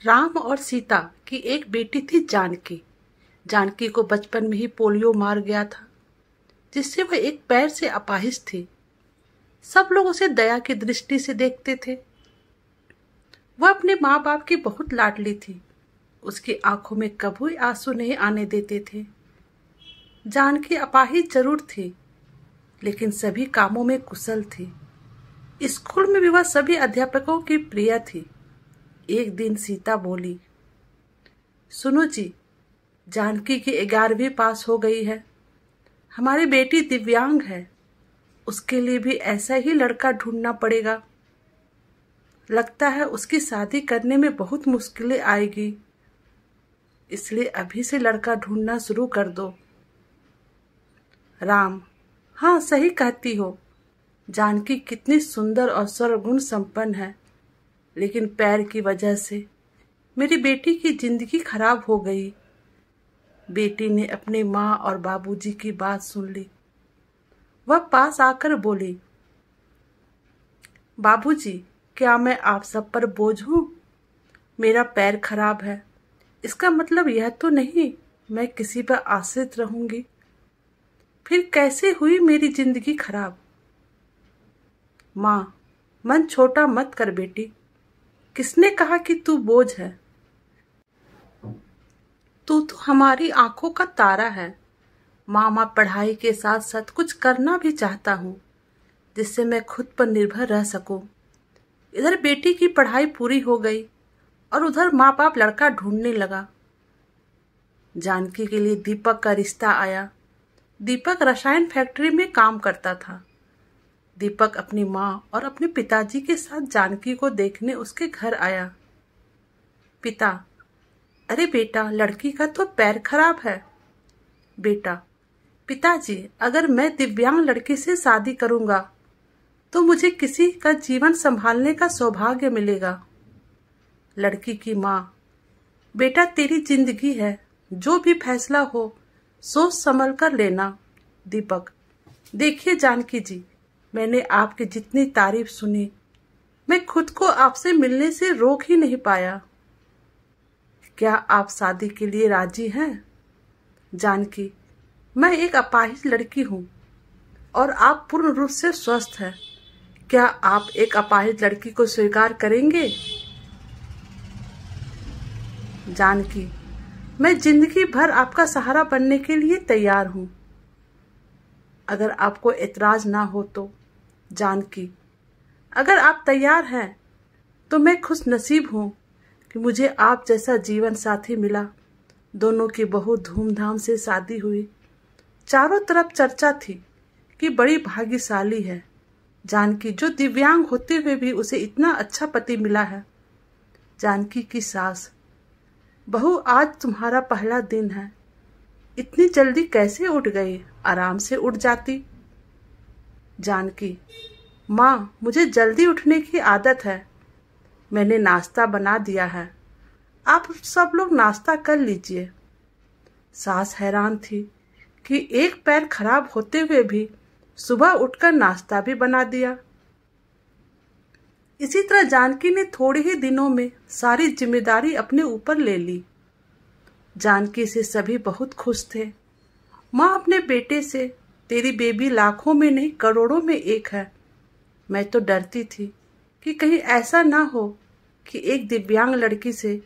राम और सीता की एक बेटी थी जानकी। जानकी को बचपन में ही पोलियो मार गया था, जिससे वह एक पैर से अपाहिज थी। सब लोग उसे दया की दृष्टि से देखते थे। वह अपने माँ बाप की बहुत लाडली थी। उसकी आंखों में कभी आंसू नहीं आने देते थे। जानकी अपाहिज जरूर थी, लेकिन सभी कामों में कुशल थी। स्कूल में भी वह सभी अध्यापकों की प्रिय थी। एक दिन सीता बोली, सुनो जी, जानकी की 11वीं पास हो गई है। हमारी बेटी दिव्यांग है, उसके लिए भी ऐसा ही लड़का ढूंढना पड़ेगा। लगता है उसकी शादी करने में बहुत मुश्किलें आएगी, इसलिए अभी से लड़का ढूंढना शुरू कर दो। राम, हाँ सही कहती हो। जानकी कितनी सुंदर और सर्वगुण संपन्न है, लेकिन पैर की वजह से मेरी बेटी की जिंदगी खराब हो गई। बेटी ने अपने माँ और बाबूजी की बात सुन ली। वह पास आकर बोली, बाबूजी, क्या मैं आप सब पर बोझ हूँ? मेरा पैर खराब है, इसका मतलब यह तो नहीं मैं किसी पर आश्रित रहूंगी। फिर कैसे हुई मेरी जिंदगी खराब? माँ, मन छोटा मत कर बेटी। किसने कहा कि तू बोझ है? तू तो हमारी आंखों का तारा है। माँ पढ़ाई के साथ साथ कुछ करना भी चाहता हूँ, जिससे मैं खुद पर निर्भर रह सकूं। इधर बेटी की पढ़ाई पूरी हो गई और उधर माँ बाप लड़का ढूंढने लगा। जानकी के लिए दीपक का रिश्ता आया। दीपक रसायन फैक्ट्री में काम करता था। दीपक अपनी माँ और अपने पिताजी के साथ जानकी को देखने उसके घर आया। पिता, अरे बेटा, लड़की का तो पैर खराब है। बेटा, पिताजी, अगर मैं दिव्यांग लड़की से शादी करूंगा तो मुझे किसी का जीवन संभालने का सौभाग्य मिलेगा। लड़की की माँ, बेटा तेरी जिंदगी है, जो भी फैसला हो सोच संभल कर लेना। दीपक, देखिए जानकी जी, मैंने आपकी जितनी तारीफ सुनी, मैं खुद को आपसे मिलने से रोक ही नहीं पाया। क्या आप शादी के लिए राजी हैं? जानकी, मैं एक अपाहिज लड़की हूँ और आप पूर्ण रूप से स्वस्थ हैं। क्या आप एक अपाहिज लड़की को स्वीकार करेंगे? जानकी, मैं जिंदगी भर आपका सहारा बनने के लिए तैयार हूँ, अगर आपको एतराज ना हो तो। जानकी, अगर आप तैयार हैं तो मैं खुश नसीब हूँ कि मुझे आप जैसा जीवन साथी मिला। दोनों की बहुत धूमधाम से शादी हुई। चारों तरफ चर्चा थी कि बड़ी भाग्यशाली है जानकी, जो दिव्यांग होते हुए भी उसे इतना अच्छा पति मिला है। जानकी की सास, बहू, आज तुम्हारा पहला दिन है, इतनी जल्दी कैसे उठ गई? आराम से उठ जाती। जानकी, माँ, मुझे जल्दी उठने की आदत है, मैंने नाश्ता बना दिया है, आप सब लोग नाश्ता कर लीजिए। सास हैरान थी कि एक पैर खराब होते हुए भी सुबह उठकर नाश्ता भी बना दिया। इसी तरह जानकी ने थोड़े ही दिनों में सारी जिम्मेदारी अपने ऊपर ले ली। जानकी से सभी बहुत खुश थे। माँ अपने बेटे से, तेरी बेबी लाखों में नहीं करोड़ों में एक है। मैं तो डरती थी कि कहीं ऐसा ना हो कि एक दिव्यांग लड़की से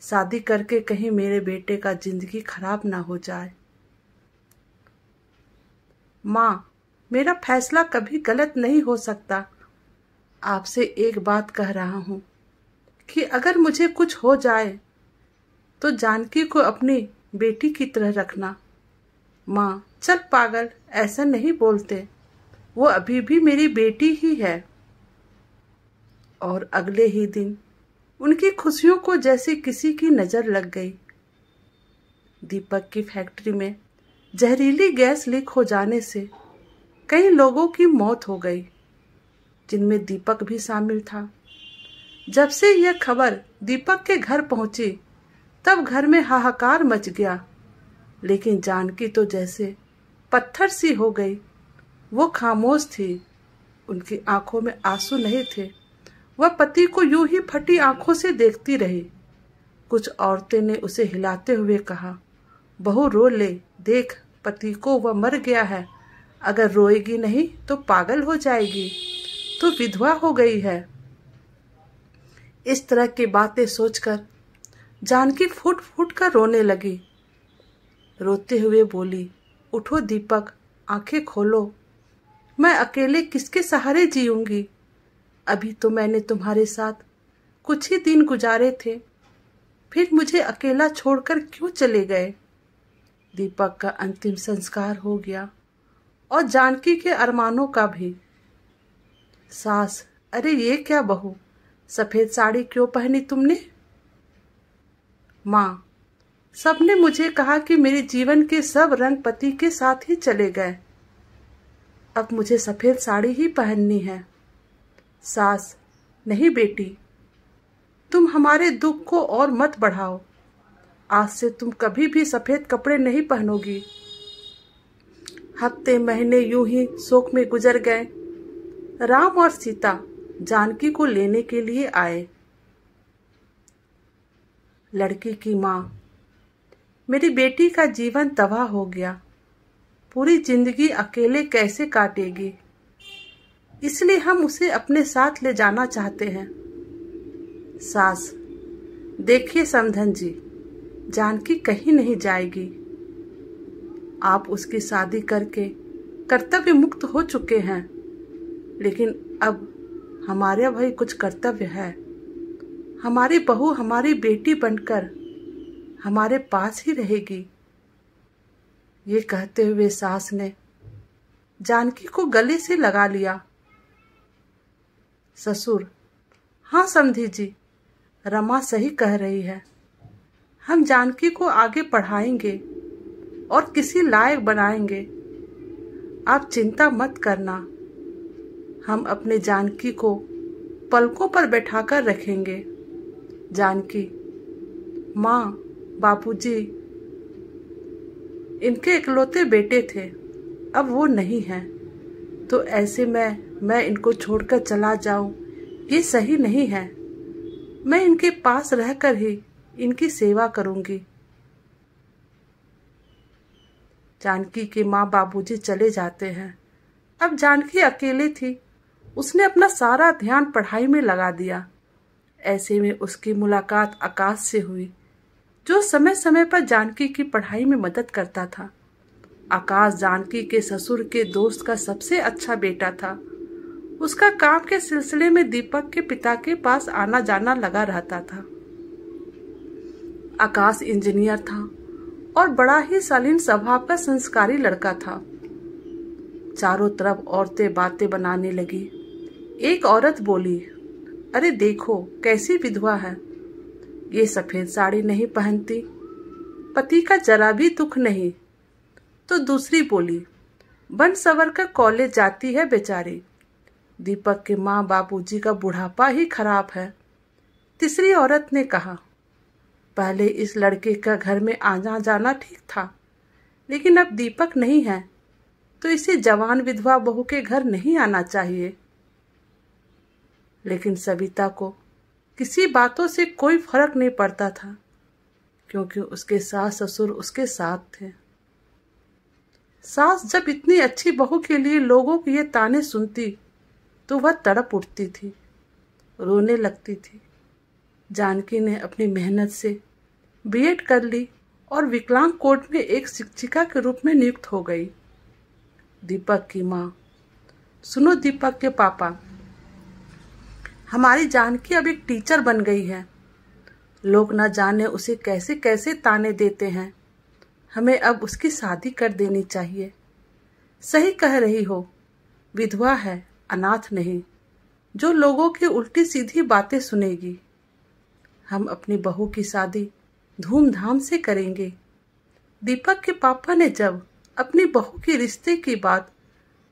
शादी करके कहीं मेरे बेटे का जिंदगी खराब ना हो जाए। माँ, मेरा फैसला कभी गलत नहीं हो सकता। आपसे एक बात कह रहा हूँ कि अगर मुझे कुछ हो जाए तो जानकी को अपनी बेटी की तरह रखना। माँ, चल पागल, ऐसा नहीं बोलते, वो अभी भी मेरी बेटी ही है। और अगले ही दिन उनकी खुशियों को जैसे किसी की नजर लग गई। दीपक की फैक्ट्री में जहरीली गैस लीक हो जाने से कई लोगों की मौत हो गई, जिनमें दीपक भी शामिल था। जब से यह खबर दीपक के घर पहुंची, तब घर में हाहाकार मच गया, लेकिन जानकी तो जैसे पत्थर सी हो गई। वो खामोश थी, उनकी आंखों में आंसू नहीं थे। वह पति को यूं ही फटी आंखों से देखती रही। कुछ औरतें ने उसे हिलाते हुए कहा, बहू रो ले, देख पति को वह मर गया है, अगर रोएगी नहीं तो पागल हो जाएगी, तो विधवा हो गई है। इस तरह की बातें सोचकर जानकी फूट फूट कर रोने लगी। रोते हुए बोली, उठो दीपक, आंखें खोलो, मैं अकेले किसके सहारे जीऊंगी? अभी तो मैंने तुम्हारे साथ कुछ ही दिन गुजारे थे, फिर मुझे अकेला छोड़कर क्यों चले गए? दीपक का अंतिम संस्कार हो गया और जानकी के अरमानों का भी। सास, अरे ये क्या बहू, सफेद साड़ी क्यों पहनी तुमने? माँ, सबने मुझे कहा कि मेरे जीवन के सब रंग पति के साथ ही चले गए, अब मुझे सफेद साड़ी ही पहननी है। सास, नहीं बेटी, तुम हमारे दुख को और मत बढ़ाओ, आज से तुम कभी भी सफेद कपड़े नहीं पहनोगी। हफ्ते महीने यूं ही शोक में गुजर गए। राम और सीता जानकी को लेने के लिए आए। लड़की की माँ, मेरी बेटी का जीवन तबाह हो गया, पूरी जिंदगी अकेले कैसे काटेगी, इसलिए हम उसे अपने साथ ले जाना चाहते हैं। सास, देखिए समधन जी, जानकी कहीं नहीं जाएगी, आप उसकी शादी करके कर्तव्य मुक्त हो चुके हैं, लेकिन अब हमारे भाई कुछ कर्तव्य है। हमारी बहू हमारी बेटी बनकर हमारे पास ही रहेगी। ये कहते हुए सास ने जानकी को गले से लगा लिया। ससुर, हाँ समधी जी, रमा सही कह रही है, हम जानकी को आगे पढ़ाएंगे और किसी लायक बनाएंगे, आप चिंता मत करना, हम अपने जानकी को पलकों पर बैठाकर रखेंगे। जानकी, माँ, बापूजी इनके इकलौते बेटे थे, अब वो नहीं हैं, तो ऐसे में मैं इनको छोड़कर चला जाऊं, ये सही नहीं है। मैं इनके पास रहकर ही इनकी सेवा करूंगी। जानकी के माँ बाबूजी चले जाते हैं। अब जानकी अकेली थी, उसने अपना सारा ध्यान पढ़ाई में लगा दिया। ऐसे में उसकी मुलाकात आकाश से हुई, जो समय समय पर जानकी की पढ़ाई में मदद करता था। आकाश जानकी के ससुर के दोस्त का सबसे अच्छा बेटा था। उसका काम के सिलसिले में दीपक के पिता के पास आना जाना लगा रहता था। आकाश इंजीनियर था और बड़ा ही शालीन स्वभाव का संस्कारी लड़का था। चारों तरफ औरतें बातें बनाने लगी। एक औरत बोली, अरे देखो कैसी विधवा है, ये सफेद साड़ी नहीं पहनती, पति का जरा भी दुख नहीं। तो दूसरी बोली, बन सवर कर कॉलेज जाती है बेचारी, दीपक के माँ बापूजी का बुढ़ापा ही खराब है। तीसरी औरत ने कहा, पहले इस लड़के का घर में आना जाना ठीक था, लेकिन अब दीपक नहीं है तो इसे जवान विधवा बहू के घर नहीं आना चाहिए। लेकिन सविता को किसी बातों से कोई फर्क नहीं पड़ता था, क्योंकि उसके सास ससुर उसके साथ थे। सास जब इतनी अच्छी बहू के लिए लोगों के ये ताने सुनती तो वह तड़प उठती थी, रोने लगती थी। जानकी ने अपनी मेहनत से बीएड कर ली और विकलांग कोर्ट में एक शिक्षिका के रूप में नियुक्त हो गई। दीपक की माँ, सुनो दीपक के पापा, हमारी जानकी अब एक टीचर बन गई है, लोग न जाने उसे कैसे कैसे ताने देते हैं, हमें अब उसकी शादी कर देनी चाहिए। सही कह रही हो, विधवा है, अनाथ नहीं, जो लोगों की उल्टी सीधी बातें सुनेगी। हम अपनी बहू की शादी धूमधाम से करेंगे। दीपक के पापा ने जब अपनी बहू के रिश्ते की बात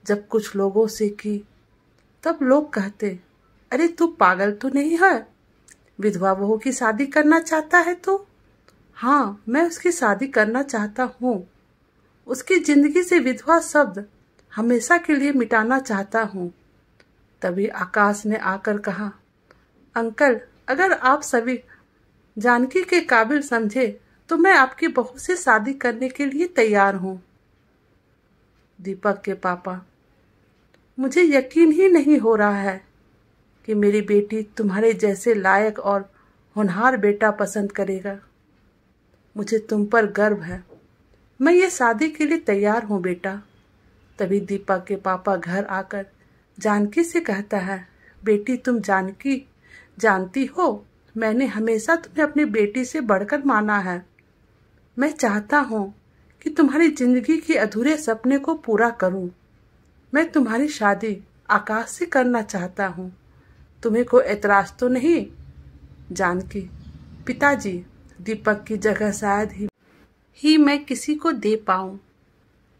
जब कुछ लोगों से की, तब लोग कहते, अरे तू पागल तो नहीं है, विधवा बहू की शादी करना चाहता है तो? हाँ, मैं उसकी शादी करना चाहता हूँ, उसकी जिंदगी से विधवा शब्द हमेशा के लिए मिटाना चाहता हूँ। तभी आकाश ने आकर कहा, अंकल, अगर आप सभी जानकी के काबिल समझे तो मैं आपकी बहू से शादी करने के लिए तैयार हूँ। दीपक के पापा, मुझे यकीन ही नहीं हो रहा है कि मेरी बेटी तुम्हारे जैसे लायक और होनहार बेटा पसंद करेगा। मुझे तुम पर गर्व है। मैं ये शादी के लिए तैयार हूँ बेटा। तभी दीपक के पापा घर आकर जानकी से कहता है, बेटी तुम जानकी जानती हो, मैंने हमेशा तुम्हें अपनी बेटी से बढ़कर माना है। मैं चाहता हूँ कि तुम्हारी जिंदगी के अधूरे सपने को पूरा करूँ। मैं तुम्हारी शादी आकाश से करना चाहता हूँ। तुम्हें कोई एतराज तो नहीं? जानकी, पिताजी, दीपक की जगह शायद ही मैं किसी को दे पाऊँ,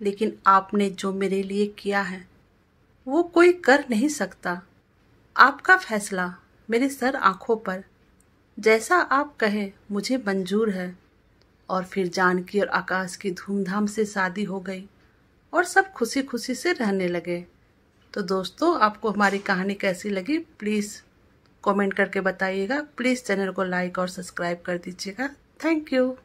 लेकिन आपने जो मेरे लिए किया है वो कोई कर नहीं सकता। आपका फैसला मेरे सर आंखों पर। जैसा आप कहें मुझे मंजूर है। और फिर जानकी और आकाश की धूमधाम से शादी हो गई और सब खुशी खुशी से रहने लगे। तो दोस्तों, आपको हमारी कहानी कैसी लगी प्लीज़ कमेंट करके बताइएगा। प्लीज़ चैनल को लाइक और सब्सक्राइब कर दीजिएगा। Thank you.